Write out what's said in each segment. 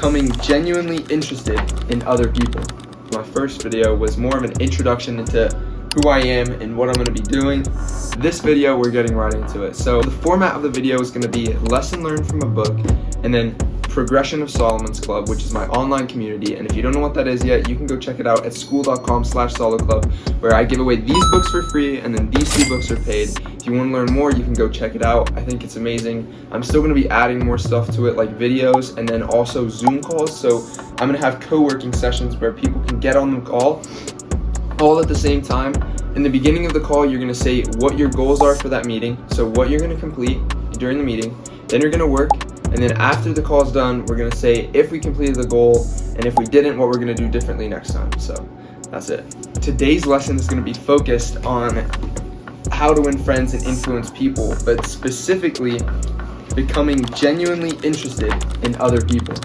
becoming genuinely interested in other people. My first video was more of an introduction into who I am and what I'm going to be doing. This video, we're getting right into it. So the format of the video is going to be lesson learned from a book, and then Progression of Solomon's Club, which is my online community. And if you don't know what that is yet, you can go check it out at school.com/soloclub, where I give away these books for free and then these 2 books are paid. If you want to learn more, you can go check it out. I think it's amazing. I'm still going to be adding more stuff to it, like videos and then also Zoom calls. So I'm going to have co-working sessions where people can get on the call all at the same time. In the beginning of the call, you're going to say what your goals are for that meeting, so what you're going to complete during the meeting. Then you're going to work, and then after the call is done, we're going to say if we completed the goal, and if we didn't, what we're going to do differently next time. So that's it. Today's lesson is going to be focused on how to win friends and influence people, but specifically becoming genuinely interested in other people.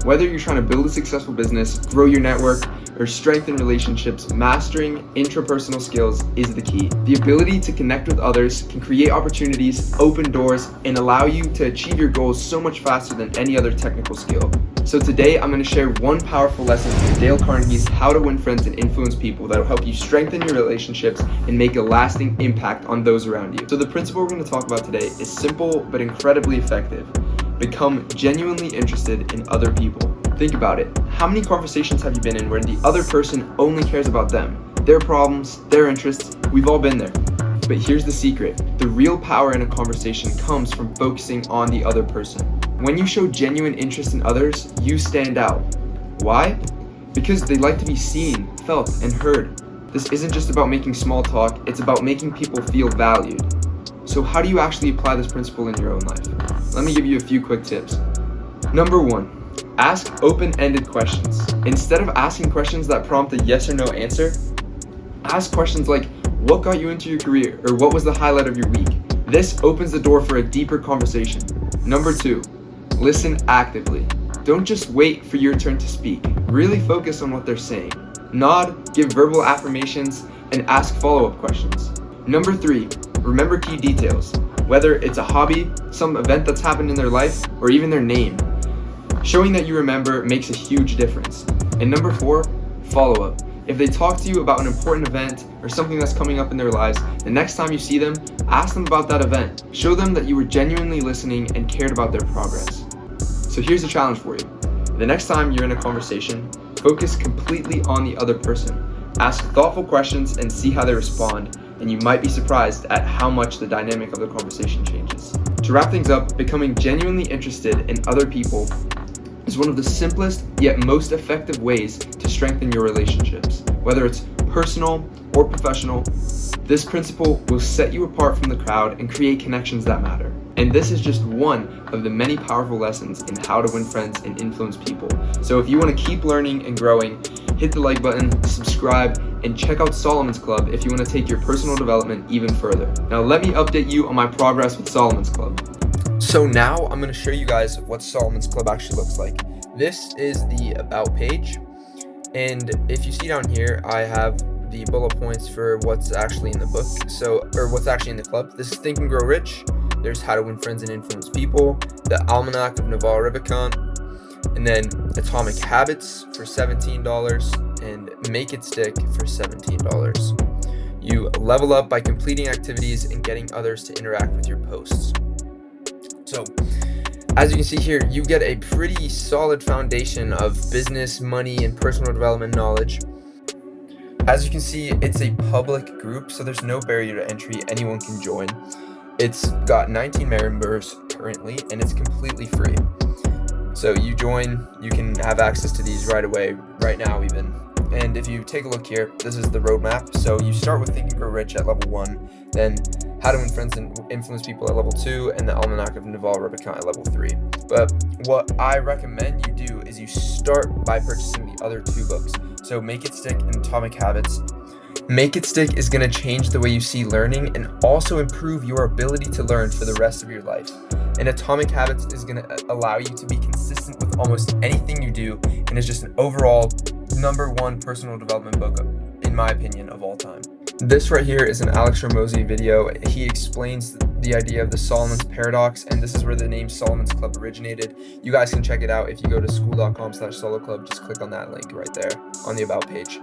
Whether you're trying to build a successful business, grow your network, or strengthen relationships, mastering intrapersonal skills is the key. The ability to connect with others can create opportunities, open doors, and allow you to achieve your goals so much faster than any other technical skill. So today, I'm going to share one powerful lesson from Dale Carnegie's How to Win Friends and Influence People that will help you strengthen your relationships and make a lasting impact on those around you. So the principle we're going to talk about today is simple but incredibly effective. Become genuinely interested in other people. Think about it. How many conversations have you been in where the other person only cares about them, their problems, their interests? We've all been there. But here's the secret. The real power in a conversation comes from focusing on the other person. When you show genuine interest in others, you stand out. Why? Because they like to be seen, felt, and heard. This isn't just about making small talk, it's about making people feel valued. So how do you actually apply this principle in your own life? Let me give you a few quick tips. Number 1. Ask open-ended questions. Instead of asking questions that prompt a yes or no answer, ask questions like, what got you into your career? Or what was the highlight of your week? This opens the door for a deeper conversation. Number 2, listen actively. Don't just wait for your turn to speak. Really focus on what they're saying. Nod, give verbal affirmations, and ask follow-up questions. Number 3, remember key details. Whether it's a hobby, some event that's happened in their life, or even their name. Showing that you remember makes a huge difference. And number 4, follow up. If they talk to you about an important event or something that's coming up in their lives, the next time you see them, ask them about that event. Show them that you were genuinely listening and cared about their progress. So here's a challenge for you. The next time you're in a conversation, focus completely on the other person. Ask thoughtful questions and see how they respond, and you might be surprised at how much the dynamic of the conversation changes. To wrap things up, becoming genuinely interested in other people is one of the simplest yet most effective ways to strengthen your relationships. Whether it's personal or professional, this principle will set you apart from the crowd and create connections that matter. And this is just one of the many powerful lessons in how to win friends and influence people. So if you want to keep learning and growing, hit the like button, subscribe, and check out Solomon's Club if you want to take your personal development even further. Now let me update you on my progress with Solomon's Club. So now I'm going to show you guys what Solomon's Club actually looks like. This is the About page, and if you see down here, I have the bullet points for what's actually in the book, or what's actually in the club. This is Think and Grow Rich. There's How to Win Friends and Influence People, the Almanac of Naval Ravikant, and then Atomic Habits for $17, and Make It Stick for $17. You level up by completing activities and getting others to interact with your posts. So, as you can see here, you get a pretty solid foundation of business, money, and personal development knowledge. As you can see, it's a public group, so there's no barrier to entry. Anyone can join. It's got 19 members currently, and it's completely free. So you join, you can have access to these right away, right now even. And if you take a look here, this is the roadmap. So you start with Think and Grow Rich at level 1, then How to Win Friends and Influence People at level 2, and the Almanac of Naval Ravikant at level 3. But what I recommend you do is you start by purchasing the other 2 books. So Make It Stick and Atomic Habits. Make It Stick is going to change the way you see learning and also improve your ability to learn for the rest of your life. And Atomic Habits is going to allow you to be consistent with almost anything you do, and is just an overall #1 personal development book, in my opinion, of all time. This right here is an Alex Hormozi video. He explains the idea of the Solomon's paradox, and this is where the name Solomon's Club originated. You guys can check it out if you go to school.com/soloclub. Just click on that link right there on the about page.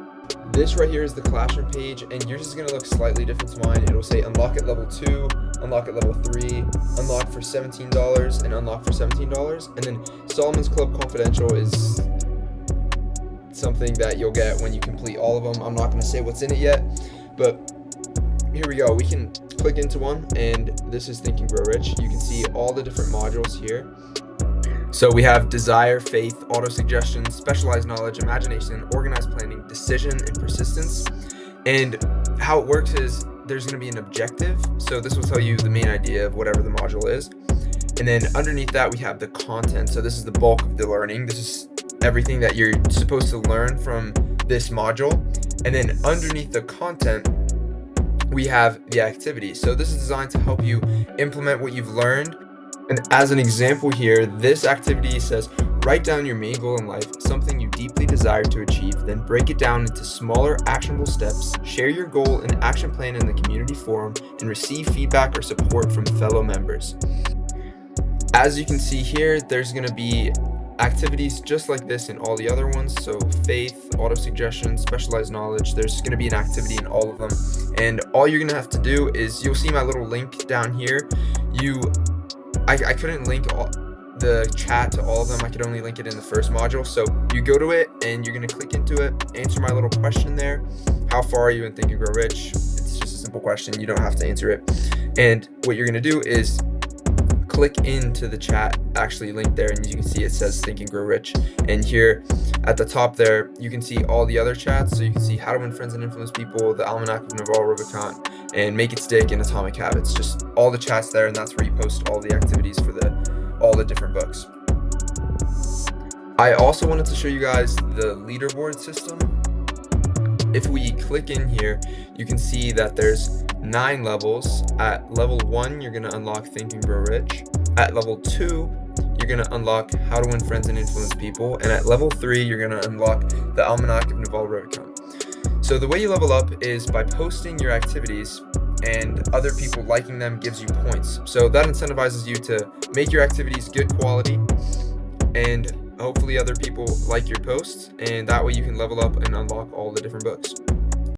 This right here is the classroom page, and yours is going to look slightly different to mine. It'll say unlock at level 2, unlock at level 3, unlock for $17, and unlock for $17. And then Solomon's Club Confidential is something that you'll get when you complete all of them. I'm not going to say what's in it yet, but here we go. We can click into one, and this is Think and Grow Rich. You can see all the different modules here. So we have desire, faith, auto-suggestion, specialized knowledge, imagination, organized planning, decision, and persistence. And how it works is there's going to be an objective. So this will tell you the main idea of whatever the module is. And then underneath that, we have the content. So this is the bulk of the learning. This is everything that you're supposed to learn from this module. And then underneath the content, we have the activity. So this is designed to help you implement what you've learned. And as an example here, this activity says, write down your main goal in life, something you deeply desire to achieve, then break it down into smaller actionable steps, share your goal and action plan in the community forum, and receive feedback or support from fellow members. As you can see here, there's going to be activities just like this in all the other ones. So faith, auto-suggestion, specialized knowledge, there's going to be an activity in all of them. And all you're going to have to do is, you'll see my little link down here. I couldn't link the chat to all of them. I could only link it in the first module. So you go to it and you're going to click into it, answer my little question there. How far are you in Think and Grow Rich? It's just a simple question. You don't have to answer it. And what you're going to do is click into the chat actually linked there, and you can see it says Think and Grow Rich. And here at the top there, you can see all the other chats. So you can see How to Win Friends and Influence People, the Almanac of Naval Ravikant, and Make It Stick, and Atomic Habits. Just all the chats there, and that's where you post all the activities for all the different books. I also wanted to show you guys the leaderboard system. If we click in here, you can see that there's 9 levels. At level 1, you're going to unlock Think and Grow Rich. At level 2, you're going to unlock How to Win Friends and Influence People. And at level 3, you're going to unlock the Almanac of Naval Ravikant. So the way you level up is by posting your activities, and other people liking them gives you points. So that incentivizes you to make your activities good quality, and hopefully other people like your posts, and that way you can level up and unlock all the different books.